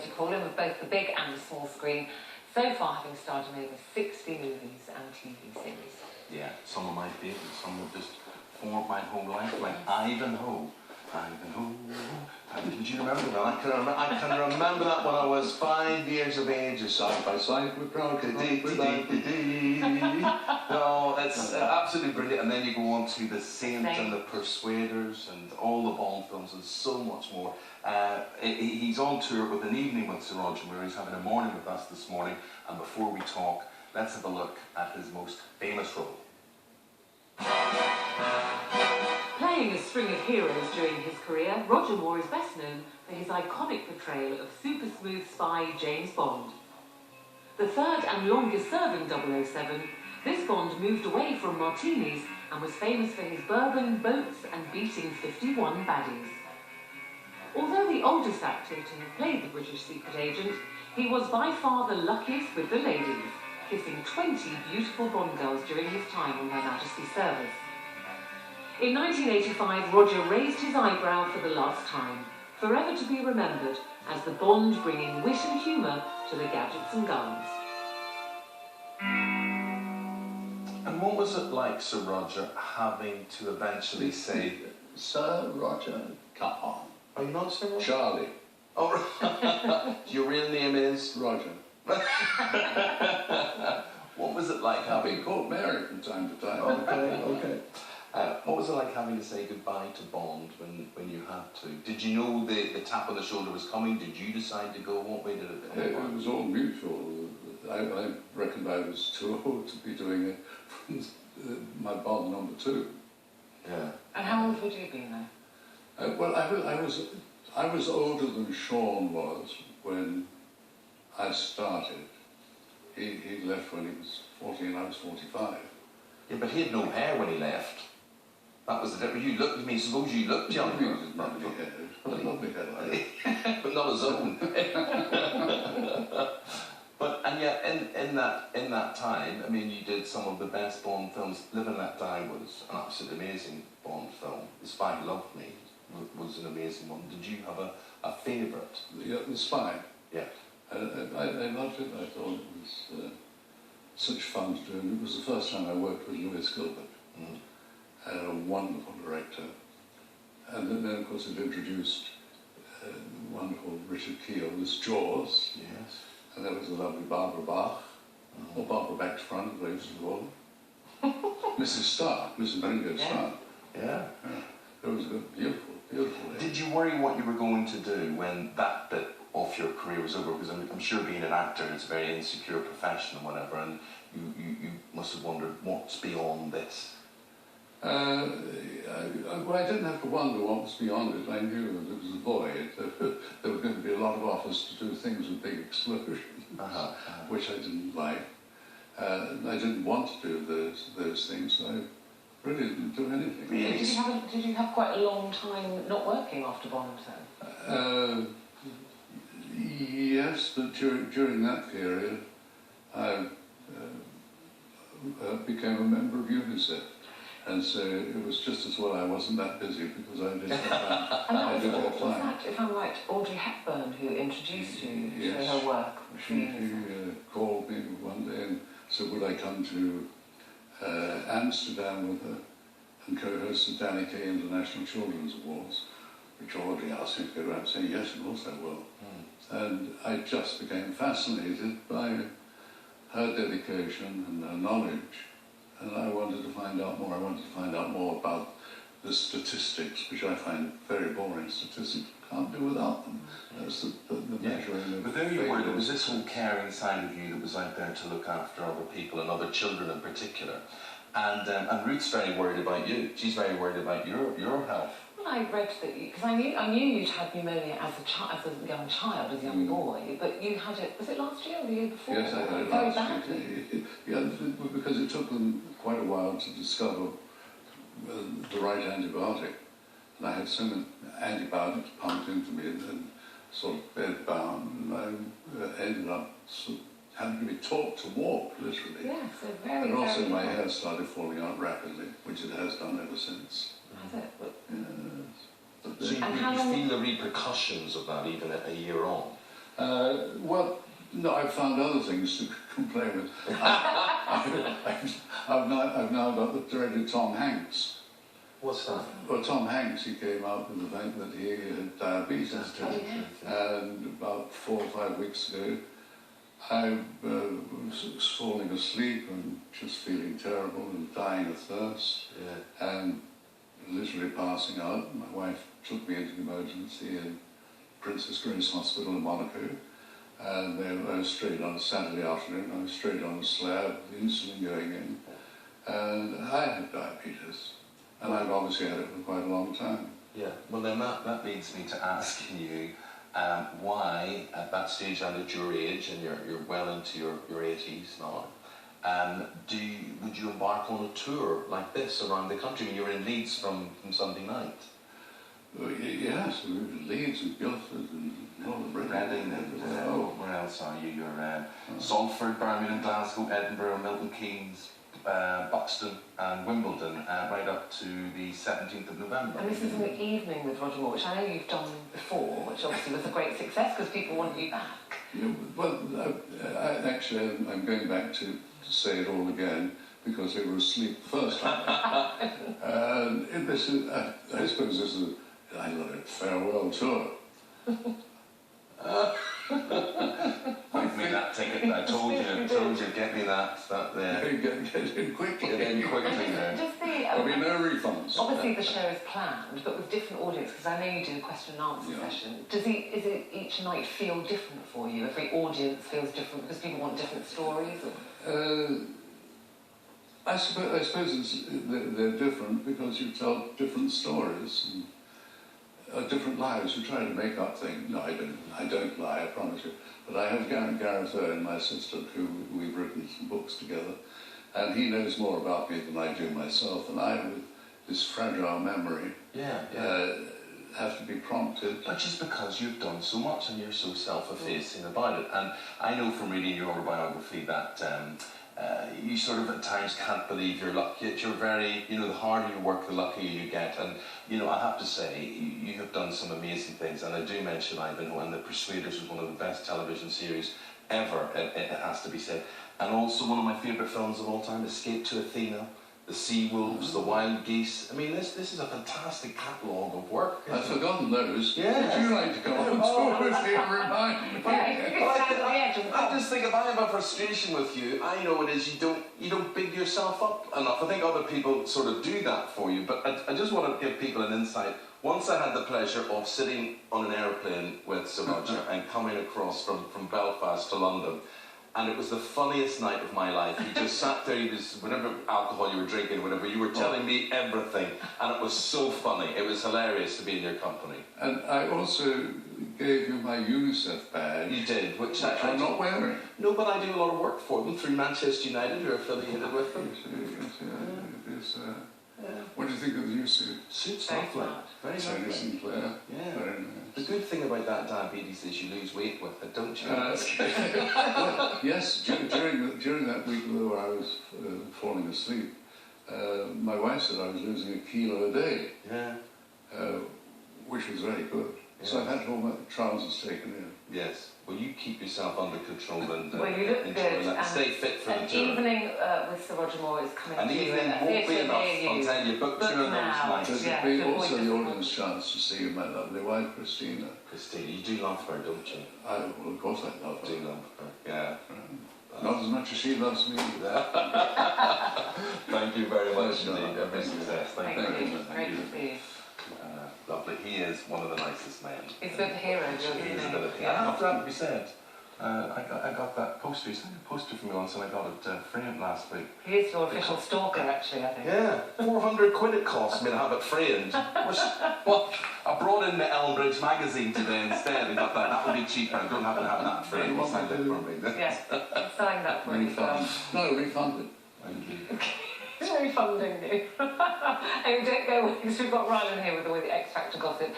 as you call him, of both the big and the small screen, so far having starred in over 60 movies and TV series. Yeah, some of my favourites, some have just formed my whole life, like Ivanhoe. Ivanhoe. Did you remember that? I can remember that when I was 5 years of age, side by side with proud. No, it's absolutely brilliant. And then you go on to The Saint and The Persuaders and all the Bond films and so much more. He's on tour with An Evening with Sir Roger Moore. He's having a morning with us this morning. And before we talk, let's have a look at his most famous role. Playing a string of heroes during his career, Roger Moore is best known for his iconic portrayal of super-smooth spy James Bond. The third and longest-serving 007, this Bond moved away from martinis and was famous for his bourbon, boats and beating 51 baddies. Although the oldest actor to have played the British secret agent, he was by far the luckiest with the ladies, kissing 20 beautiful Bond girls during his time on Her Majesty's service. In 1985, Roger raised his eyebrow for the last time, forever to be remembered as the Bond bringing wit and humour to the gadgets and guns. And what was it like, Sir Roger, having to eventually say, Sir Roger, come on. Are you not Sir Roger? Charlie. Oh, your real name is? Roger. What was it like I've having... been called Mary from time to time. Okay. What was it like having to say goodbye to Bond when you had to? Did you know the tap on the shoulder was coming? Did you decide to go? What way did it come about? It was all mutual. I reckoned I was too old to be doing it from my Bond number 2. Yeah. And how old would you have been then? Well, I was older than Sean was when I started. He left when he was 40 and I was 45. Yeah, but he had no hair when he left. That was the difference. You looked at me, suppose you looked younger. Lovely hair. Lovely hair. But not his own. And yet, in that time, I mean, you did some of the best Bond films. Live and Let Die was an absolutely amazing Bond film. The Spy Who Loved Me was an amazing one. Did you have a favourite? The Spy. Yeah. I loved it. I thought it was such fun to do. And it was the first time I worked with Lewis Gilbert. A wonderful director. And then, of course, it introduced wonderful Richard Keogh as Jaws. Yes. And there was the lovely Barbara Bach, or Barbara Bach's front, as I used to call her. Mrs. Stark, Mrs. Ringo Stark. Yeah. It was a beautiful, beautiful day. Did you worry what you were going to do when that bit of your career was over? Because I'm sure being an actor is a very insecure profession and whatever, and you must have wondered what's beyond this. Well, I didn't have to wonder what was beyond it. I knew that it was a void. There were going to be a lot of offers to do things with big explosions, which I didn't like. I didn't want to do those things, so I really didn't do anything. Really? Did you have quite a long time not working after Bond then? Yes, but during that period, I became a member of UNICEF. And so it was just as well I wasn't that busy because I didn't have time. Was that, if I'm right, Audrey Hepburn who introduced you to her work? She called me one day and said, would I come to Amsterdam with her and co-host the Danny Kaye International Children's Awards, which Audrey asked me to go around saying, yes, of course I will. And I just became fascinated by her dedication and her knowledge. And I wanted to find out more. I wanted to find out more about the statistics, which I find very boring. Statistics can't do without them. That's the measuring of. But there you were. There was this whole caring side of you that was out there to look after other people and other children in particular. And Ruth's very worried about you. She's very worried about your health. Well, I read that because I knew you'd had pneumonia as a young child, as a young boy, but you had it. Was it last year or the year before? Yes, I had it very last badly. year. Yeah, because it took them quite a while to discover the right antibiotic, and I had so many antibiotics pumped into me and sort of bedbound, and I ended up sort of having to be taught to walk, literally. Yeah, so very. And also very my hair started falling out rapidly, which it has done ever since. Has it? Yes. So you feel the repercussions of that even a year on? Well, no, I've found other things to complain with. I've now got the dreaded Tom Hanks. What's that? Well, Tom Hanks, he came out with the fact that he had diabetes. And about 4 or 5 weeks ago, I was falling asleep and just feeling terrible and dying of thirst. And literally passing out. My wife took me into the emergency in Princess Grace Hospital in Monaco. And I was straight on a Saturday afternoon, I was straight on a slab, insulin going in. And I had diabetes. And I've obviously had it for quite a long time. Yeah, well then that leads me to asking you why at that stage and at your age, and you're well into your 80s now, would you embark on a tour like this around the country? I mean, you were in Leeds from Sunday night. Well, yes, we were in Leeds and Guildford and all the Reading and where else are you? You're Salford, Birmingham, Glasgow, Edinburgh, Milton Keynes, Buxton and Wimbledon, right up to the 17th of November. And this is an evening with Roger Moore, which I know you've done before, which obviously was a great success because people want you back. Yeah, well, actually, I'm going back to say it all again because they were asleep the first time. And this is, I suppose this is, I love it, farewell tour. Give me that ticket. I told you, get me that there. Get in quickly. Get in quickly there. There'll be no refunds. Obviously the show is planned, but with different audience, because I know you do a question and answer session. Is it each night feel different for you? Every audience feels different because people want different stories? I suppose they're different because you tell different stories and different lives. You try to make up things. No, I don't lie, I promise you. But I have Gareth Owen, my assistant, who we've written some books together, and he knows more about me than I do myself, and I, with this fragile memory, have to be prompted. But just because you've done so much and you're so self-effacing about it, and I know from reading your autobiography that you sort of at times can't believe you're lucky. You're very, the harder you work, the luckier you get. And, I have to say, you have done some amazing things. And I do mention Ivanhoe, and The Persuaders was one of the best television series ever, it has to be said. And also one of my favourite films of all time, Escape to Athena, The Sea Wolves, The Wild Geese. I mean, this is a fantastic catalogue of work. I've forgotten those. Yeah. Would you like to come on tour with me and remind me? I just think if I have a frustration with you, I know it is you don't big yourself up enough. I think other people sort of do that for you, but I just want to give people an insight. Once I had the pleasure of sitting on an aeroplane with Sir Roger and coming across from Belfast to London, and it was the funniest night of my life. He just sat there, whatever alcohol you were drinking, whatever, you were telling me everything, and it was so funny. It was hilarious to be in your company. And I also gave you my UNICEF badge. You did, which I'm not wearing. No, but I do a lot of work for them through Manchester United, who are affiliated with them. What do you think of the new suit? Suit's lovely. Very lovely. Sinclair. Yeah. Very nice. The good thing about that diabetes is you lose weight with it, don't you? Well, yes, during that week where I was falling asleep, my wife said I was losing 1 kilo a day. Yeah. Which was very good. Yeah. So I've had all my trousers taken in. Yes. Well, you keep yourself under control and well, you look good. And stay fit for the tour. An evening with Sir Roger Moore is coming An to you. evening won't be enough, I'll tell you. Book 2 of those nights. There's be also the audience chance to see my lovely wife, Christina. Christina, you do love her, don't you? Well, of course I love her. Do love her, yeah. Not as much as she loves me. Thank you very much indeed. Every success. Thank you. Great to see you. Lovely. He is one of the nicest men. He's a bit of a hero, isn't he? He is a bit of a hero. After that to be said, I got that poster. He sent a poster for me once and I got it framed last week. He is your official stalker, actually, I think. Yeah, 400 quid it cost me to have it framed. Well, I brought in the Elmbridge magazine today instead and got that. That would be cheaper. I don't happen to have that framed. He signed it for me. Yes, I'm selling that for you. No, refunded. Thank you. It's very funding you. And don't go away because we've got Rylan here with all the X Factor gossip.